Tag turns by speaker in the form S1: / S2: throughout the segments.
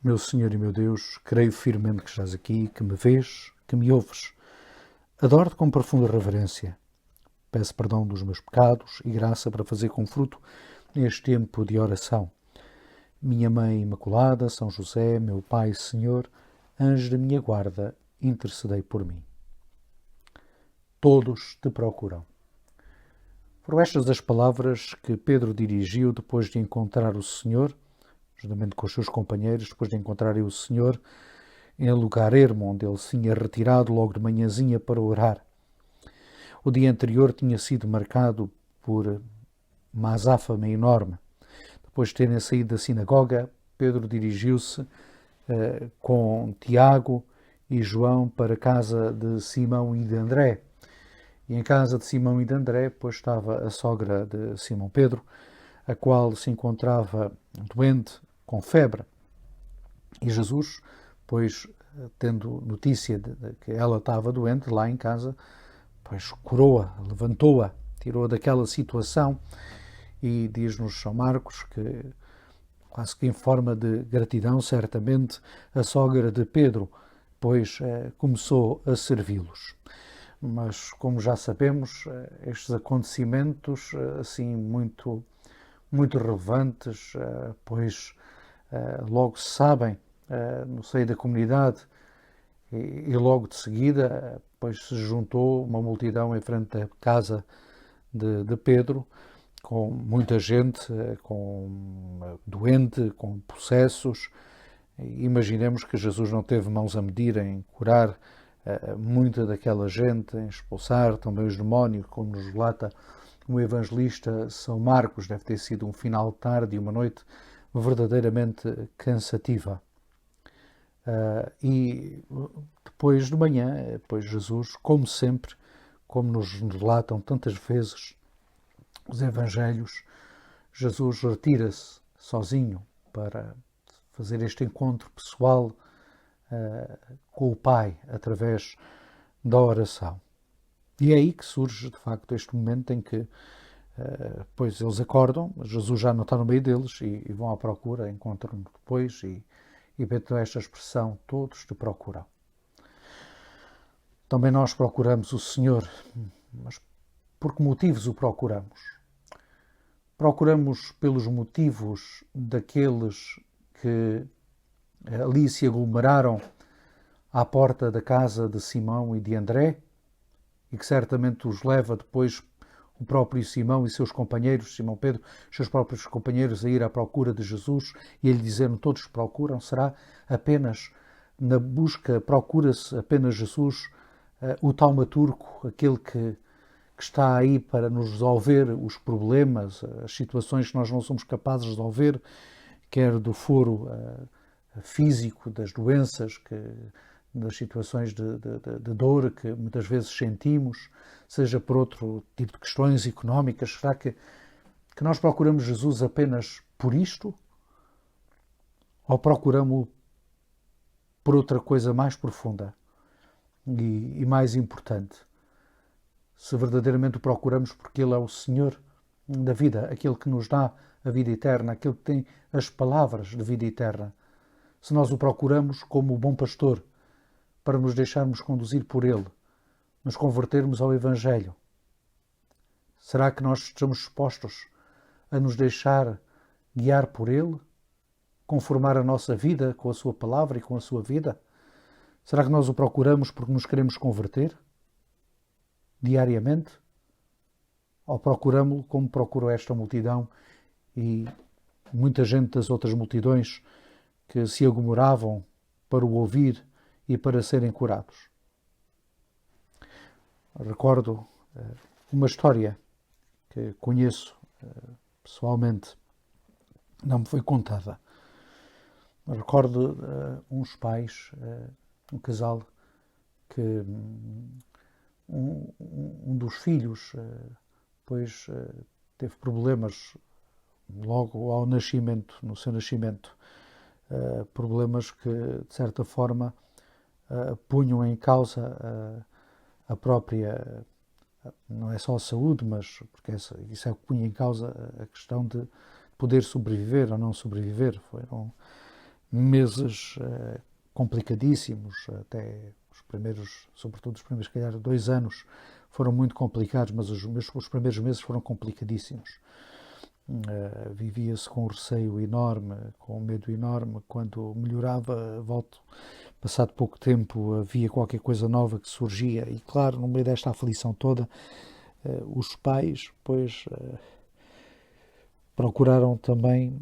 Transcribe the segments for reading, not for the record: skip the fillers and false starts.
S1: Meu Senhor e meu Deus, creio firmemente que estás aqui, que me vês, que me ouves. Adoro-te com profunda reverência. Peço perdão dos meus pecados e graça para fazer com fruto neste tempo de oração. Minha Mãe Imaculada, São José, meu Pai Senhor, anjo da minha guarda, intercedei por mim. Todos te procuram. Foram estas as palavras que Pedro dirigiu depois de encontrar o Senhor, juntamente com os seus companheiros, depois de encontrarem o Senhor em lugar ermo, onde ele se tinha retirado logo de manhãzinha para orar. O dia anterior tinha sido marcado por uma azáfama enorme. Depois de terem saído da sinagoga, Pedro dirigiu-se com Tiago e João para a casa de Simão e de André. E em casa de Simão e de André, pois estava a sogra de Simão Pedro, a qual se encontrava doente, com febre. E Jesus, pois, tendo notícia de que ela estava doente lá em casa, pois curou-a, levantou-a, tirou-a daquela situação e diz-nos São Marcos que, quase que em forma de gratidão, certamente, a sogra de Pedro, pois, começou a servi-los. Mas, como já sabemos, estes acontecimentos, assim, muito relevantes, pois logo se sabem no seio da comunidade e logo de seguida, pois se juntou uma multidão em frente à casa de Pedro, com muita gente, com doente, com possessos. Imaginemos que Jesus não teve mãos a medir em curar muita daquela gente, em expulsar também os demónios, como nos relata o evangelista São Marcos. Deve ter sido um final de tarde e uma noite verdadeiramente cansativa. E depois de manhã, pois Jesus, como sempre, como nos relatam tantas vezes os evangelhos, Jesus retira-se sozinho para fazer este encontro pessoal com o Pai através da oração. E é aí que surge, de facto, este momento em que pois eles acordam, Jesus já não está no meio deles e vão à procura, encontram-no depois e vê esta expressão, todos te procuram. Também nós procuramos o Senhor, mas por que motivos o procuramos? Procuramos pelos motivos daqueles que ali se aglomeraram à porta da casa de Simão e de André e que certamente os leva depois o próprio Simão e seus companheiros, Simão Pedro, seus próprios companheiros a ir à procura de Jesus e a lhe dizeram todos procuram, será apenas na busca, procura-se apenas Jesus, o taumaturgo, aquele que está aí para nos resolver os problemas, as situações que nós não somos capazes de resolver, quer do foro físico, das doenças, das situações de dor que muitas vezes sentimos, seja por outro tipo de questões económicas. Será que nós procuramos Jesus apenas por isto? Ou procuramos por outra coisa mais profunda e mais importante? Se verdadeiramente o procuramos porque Ele é o Senhor da vida, aquele que nos dá a vida eterna, aquele que tem as palavras de vida eterna. Se nós o procuramos como o bom pastor, para nos deixarmos conduzir por Ele, nos convertermos ao Evangelho, será que nós estamos dispostos a nos deixar guiar por Ele, conformar a nossa vida com a Sua palavra e com a Sua vida? Será que nós o procuramos porque nos queremos converter diariamente? Ou procuramos-lo como procurou esta multidão e muita gente das outras multidões que se aglomeravam para o ouvir e para serem curados? Recordo uma história que conheço pessoalmente, não me foi contada. Recordo uns pais, um casal, que um dos filhos pois teve problemas logo ao nascimento, no seu nascimento, problemas que de certa forma punham em causa a própria, não é só a saúde, mas porque isso é o que punha em causa a questão de poder sobreviver ou não sobreviver. Foram meses complicadíssimos, até sobretudo os primeiros, se calhar, 2 anos foram muito complicados, mas os primeiros meses foram complicadíssimos. Vivia-se com um receio enorme, com um medo enorme. Quando melhorava, passado pouco tempo, havia qualquer coisa nova que surgia. E claro, no meio desta aflição toda, os pais, pois, procuraram também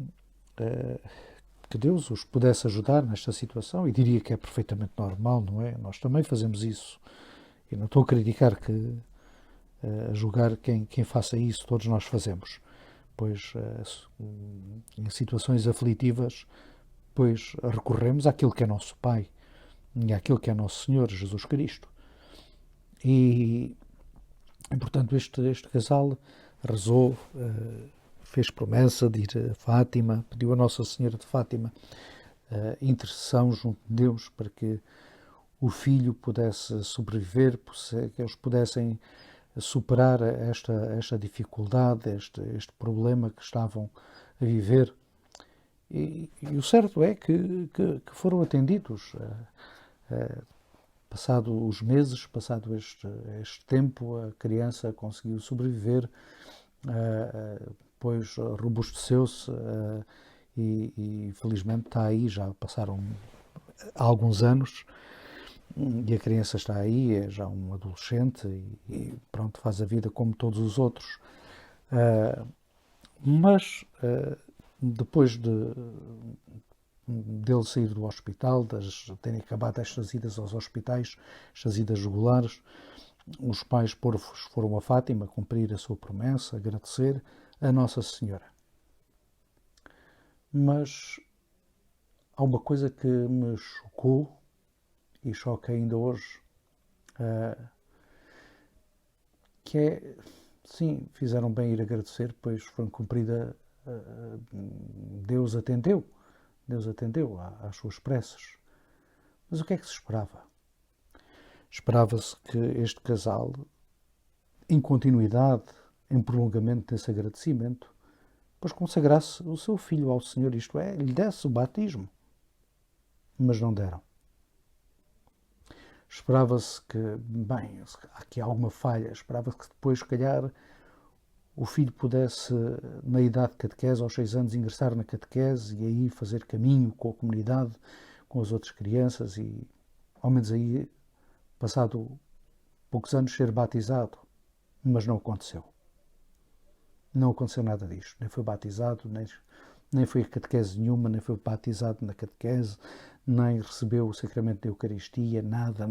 S1: que Deus os pudesse ajudar nesta situação, e diria que é perfeitamente normal, não é? Nós também fazemos isso. E não estou a criticar a julgar quem faça isso, todos nós fazemos. Pois, em situações aflitivas, pois recorremos àquilo que é nosso Pai e àquilo que é nosso Senhor Jesus Cristo. E portanto, este casal rezou, fez promessa de ir a Fátima, pediu a Nossa Senhora de Fátima intercessão junto de Deus para que o filho pudesse sobreviver, que eles pudessem superar esta dificuldade, este problema que estavam a viver. E o certo é que foram atendidos. Passado os meses, passado este tempo, a criança conseguiu sobreviver, depois robusteceu-se e felizmente está aí, já passaram alguns anos e a criança está aí, é já um adolescente e pronto, faz a vida como todos os outros. Mas depois dele sair do hospital, terem acabado estas idas aos hospitais, estas idas regulares, os pais foram a Fátima cumprir a sua promessa, agradecer a Nossa Senhora. Mas há uma coisa que me chocou e choca ainda hoje, que é, sim, fizeram bem ir agradecer, pois foram cumprida, Deus atendeu às suas preces. Mas o que é que se esperava? Esperava-se que este casal, em continuidade, em prolongamento desse agradecimento, pois consagrasse o seu filho ao Senhor, isto é, lhe desse o batismo. Mas não deram. Esperava-se que, bem, aqui há alguma falha, esperava-se que depois, se calhar, o filho pudesse, na idade de catequese, aos 6 anos, ingressar na catequese e aí fazer caminho com a comunidade, com as outras crianças e, ao menos aí, passado poucos anos, ser batizado. Mas não aconteceu. Não aconteceu nada disto. Nem foi batizado, nem foi a catequese nenhuma, nem foi batizado na catequese, nem recebeu o sacramento da Eucaristia, nada.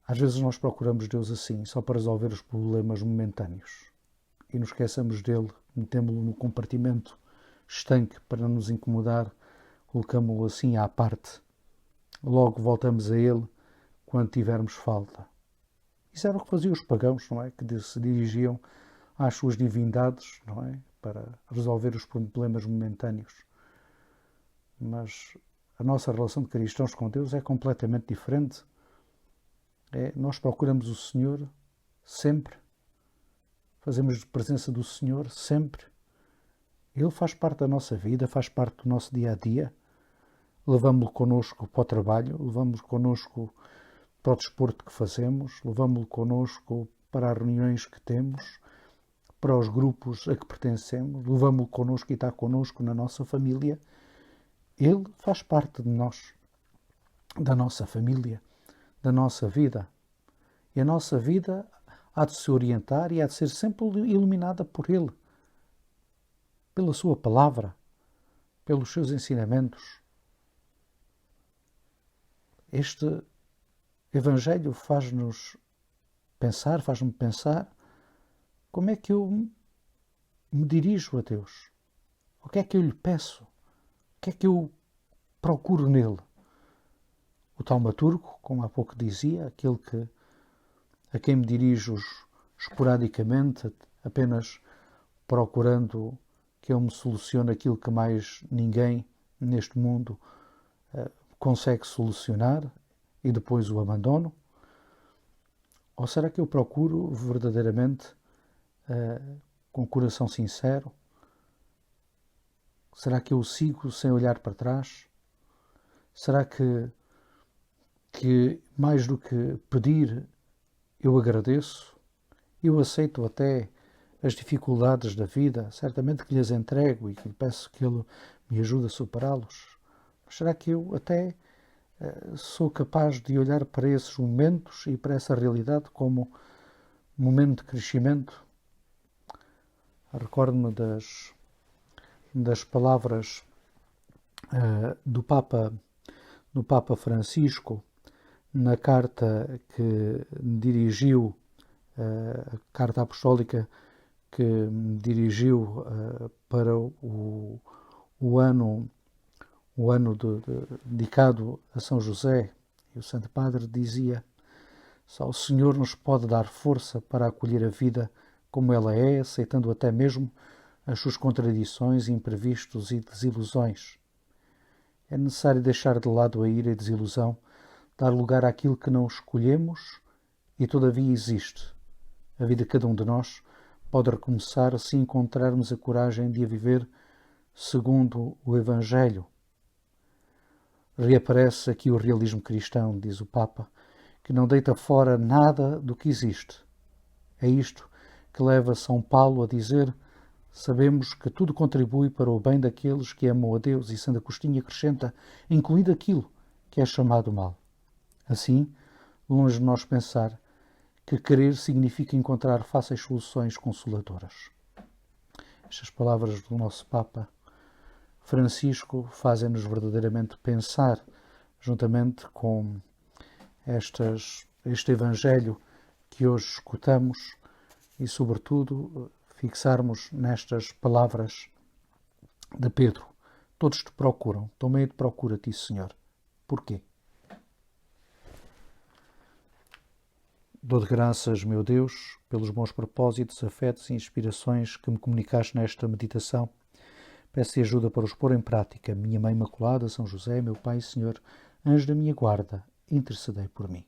S1: Às vezes nós procuramos Deus assim, só para resolver os problemas momentâneos. E nos esqueçamos dele, metemos-lo no compartimento estanque para nos incomodar, colocamos-lo assim à parte. Logo voltamos a ele quando tivermos falta. Isso era o que faziam os pagãos, não é? Que se dirigiam às suas divindades, não é? Para resolver os problemas momentâneos. Mas a nossa relação de cristãos com Deus é completamente diferente. Nós procuramos o Senhor sempre. Fazemos presença do Senhor sempre. Ele faz parte da nossa vida, faz parte do nosso dia-a-dia. Levamos-lo connosco para o trabalho, levamos-lo connosco para o desporto que fazemos, levamos-lo connosco para as reuniões que temos, para os grupos a que pertencemos, levamos-lo connosco e está connosco na nossa família. Ele faz parte de nós, da nossa família, da nossa vida. E a nossa vida há de se orientar e há de ser sempre iluminada por Ele, pela Sua palavra, pelos seus ensinamentos. Este Evangelho faz-me pensar como é que eu me dirijo a Deus, o que é que eu lhe peço, o que é que eu procuro nele. O taumaturgo, como há pouco dizia, aquele a quem me dirijo esporadicamente, apenas procurando que ele me solucione aquilo que mais ninguém neste mundo consegue solucionar e depois o abandono? Ou será que eu procuro verdadeiramente, com o coração sincero, Será que eu o sigo sem olhar para trás? Será que mais do que pedir, eu agradeço? Eu aceito até as dificuldades da vida, certamente que lhes entrego e que lhe peço que Ele me ajude a superá-los. Mas será que eu até sou capaz de olhar para esses momentos e para essa realidade como um momento de crescimento? Recordo-me das palavras do Papa Francisco na carta que dirigiu, a carta apostólica que dirigiu para o ano dedicado a São José. E o Santo Padre dizia: só o Senhor nos pode dar força para acolher a vida como ela é, aceitando até mesmo as suas contradições, imprevistos e desilusões. É necessário deixar de lado a ira e a desilusão, dar lugar àquilo que não escolhemos e todavia existe. A vida de cada um de nós pode recomeçar se encontrarmos a coragem de a viver segundo o Evangelho. Reaparece aqui o realismo cristão, diz o Papa, que não deita fora nada do que existe. É isto que leva São Paulo a dizer: sabemos que tudo contribui para o bem daqueles que amam a Deus, e Santo Agostinho acrescenta, incluído aquilo que é chamado mal. Assim, longe de nós pensar que querer significa encontrar fáceis soluções consoladoras. Estas palavras do nosso Papa Francisco fazem-nos verdadeiramente pensar, juntamente com este Evangelho que hoje escutamos, e, sobretudo, fixarmos nestas palavras de Pedro. Todos te procuram, também te procura a ti, Senhor. Porquê? Dou-te graças, meu Deus, pelos bons propósitos, afetos e inspirações que me comunicaste nesta meditação. Peço-te ajuda para os pôr em prática. Minha Mãe Imaculada, São José, meu Pai e Senhor, anjo da minha guarda, intercedei por mim.